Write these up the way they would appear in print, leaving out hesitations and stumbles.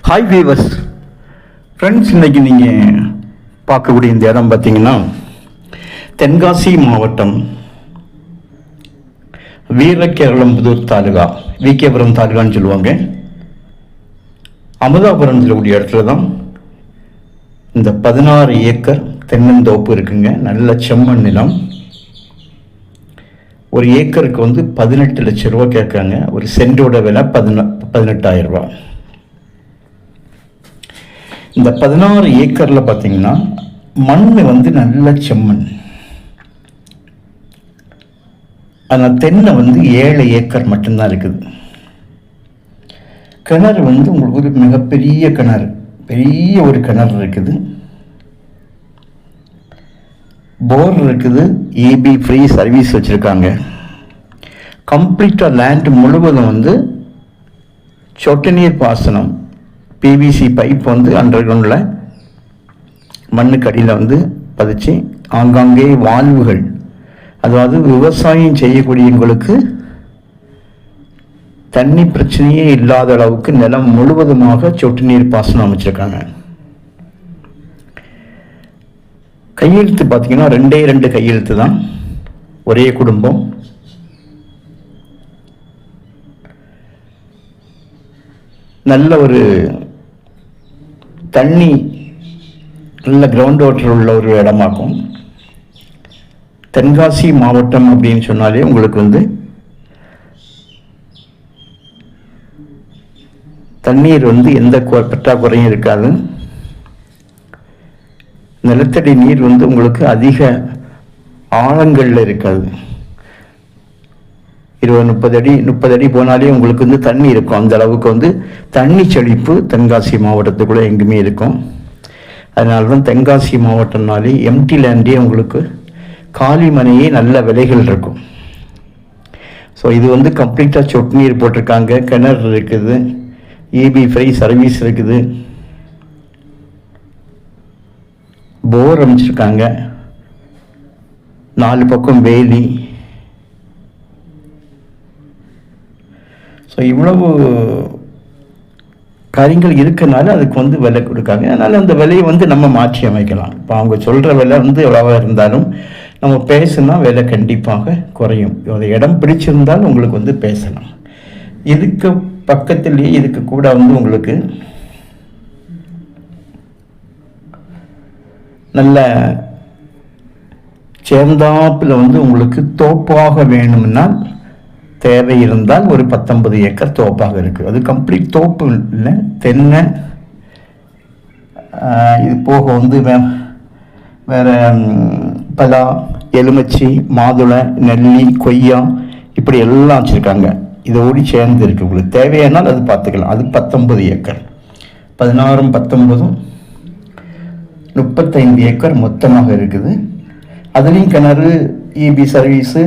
Hi viewers friends, இன்றைக்கி நீங்கள் பார்க்கக்கூடிய இந்த இடம் பார்த்தீங்கன்னா தென்காசி மாவட்டம் வீரகேரளம்புதூர் தாலுகா, விகேபுரம் தாலுகான்னு சொல்லுவாங்க. அமுதாபுரத்தில் கூடிய இடத்துல தான் இந்த 16 ஏக்கர் தென்னந்தோப்பு இருக்குங்க. நல்ல செம்மண் நிலம். ஒரு ஏக்கருக்கு 18 லட்சம் ரூபா கேட்குறாங்க. ஒரு சென்டோட விலை 18,000 ரூபா. இந்த 16 ஏக்கரில் பார்த்தீங்கன்னா மண் நல்ல செம்மண். ஆனால் தென்னை 7 ஏக்கர் மட்டும்தான் இருக்குது. கிணறு உங்களுக்கு ஒரு மிகப்பெரிய கிணறு, பெரிய ஒரு கிணறு இருக்குது. போர் இருக்குது. ஏபி ஃப்ரீ சர்வீஸ் வச்சுருக்காங்க. கம்ப்ளீட்டாக லேண்ட் முழுவதும் சொட்டு நீர் பாசனம், பிவிசி பைப் அண்டர் கிரவுண்டில் மண்ணுக்கு அடியில் பதிச்சு, ஆங்காங்கே வால்வுகள், அதாவது விவசாயம் செய்யக்கூடியவங்களுக்கு தண்ணி பிரச்சனையே இல்லாத அளவுக்கு நிலம் முழுவதுமாக சொட்டு நீர் பாசனம் அமைச்சிருக்காங்க. கையெழுத்து பார்த்தீங்கன்னா 2 கையெழுத்து தான். ஒரே குடும்பம். நல்ல ஒரு தண்ணி, நல்ல கிரவுண்ட் வாட்டர் உள்ள ஒரு இடமாக்கும். தென்காசி மாவட்டம் அப்படின்னு சொன்னாலே உங்களுக்கு தண்ணீர் எந்த பற்றாக்குறையும் இருக்காது. நிலத்தடி நீர் உங்களுக்கு அதிக ஆழங்களில் இருக்காது. 20-30 அடி போனாலே உங்களுக்கு தண்ணி இருக்கும். அந்த அளவுக்கு தண்ணி செழிப்பு தென்காசி மாவட்டத்துக்குள்ளே எங்குமே இருக்கும். அதனால தான் தென்காசி மாவட்டம்னாலே எம்டி லேண்டே உங்களுக்கு காலி மனையே நல்ல விலைகள் இருக்கும். ஸோ இது கம்ப்ளீட்டாக சொட்டு நீர் போட்டிருக்காங்க. கிணறு இருக்குது. ஏபி ஃப்ரீ சர்வீஸ் இருக்குது. போர் அமைச்சிருக்காங்க. 4 பக்கம் வேலி. ஸோ இவ்வளவு காரியங்கள் இருக்கனால அதுக்கு விலை கொடுக்காங்க. அதனால் அந்த விலையை நம்ம மாற்றி அமைக்கலாம். இப்போ அவங்க சொல்கிற விலை எவ்வளவா இருந்தாலும் நம்ம பேசினா விலை கண்டிப்பாக குறையும். ஒரு இடம் பிடிச்சிருந்தால் உங்களுக்கு பேசலாம். இதுக்கு பக்கத்துலேயே இதுக்கு கூட உங்களுக்கு நல்ல சேர்ந்தாப்பில் உங்களுக்கு தோப்பாக வேணும்னா தேவை இருந்தால் ஒரு 19 ஏக்கர் தோப்பாக இருக்குது. அது கம்ப்ளீட் தோப்பு இல்லை, தென்னை. இது போக வேற பலா, எலுமிச்சி, மாதுளை, நெல்லி, கொய்யா, இப்படி எல்லாம் வச்சுருக்காங்க. இதோடு சேர்ந்து இருக்குது. உங்களுக்கு தேவையானால் அது பார்த்துக்கலாம். அது 19 ஏக்கர். 16, 19, 35 ஏக்கர் மொத்தமாக இருக்குது. அதுலேயும் கிணறு, இபி சர்வீஸு,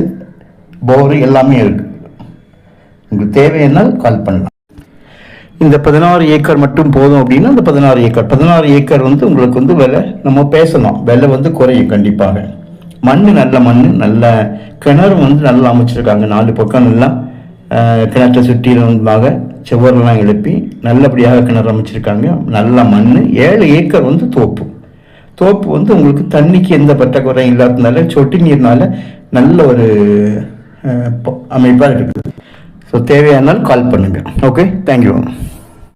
போரு எல்லாமே இருக்குது. உங்களுக்கு தேவையானால் கால் பண்ணலாம். இந்த 16 ஏக்கர் மட்டும் போதும் அப்படின்னா அந்த 16 ஏக்கர் உங்களுக்கு விலை நம்ம பேசலாம். விலை குறையும் கண்டிப்பாக. மண் நல்ல மண், நல்ல கிணறு நல்லா அமைச்சிருக்காங்க. 4 பக்கம் நல்லா கிணற்றை சுற்றிலுமாக செவ்வரெல்லாம் எழுப்பி நல்லபடியாக கிணறு அமைச்சிருக்காங்க. நல்ல மண். 7 ஏக்கர் தோப்பு உங்களுக்கு தண்ணிக்கு எந்த பற்றாக்குறையும் இல்லாததுனால, சொட்டு நீர்னால நல்ல ஒரு அமைப்பாக இருக்குது. ஸோ தேவையானால் கால் பண்ணுங்கள். Okay, thank you.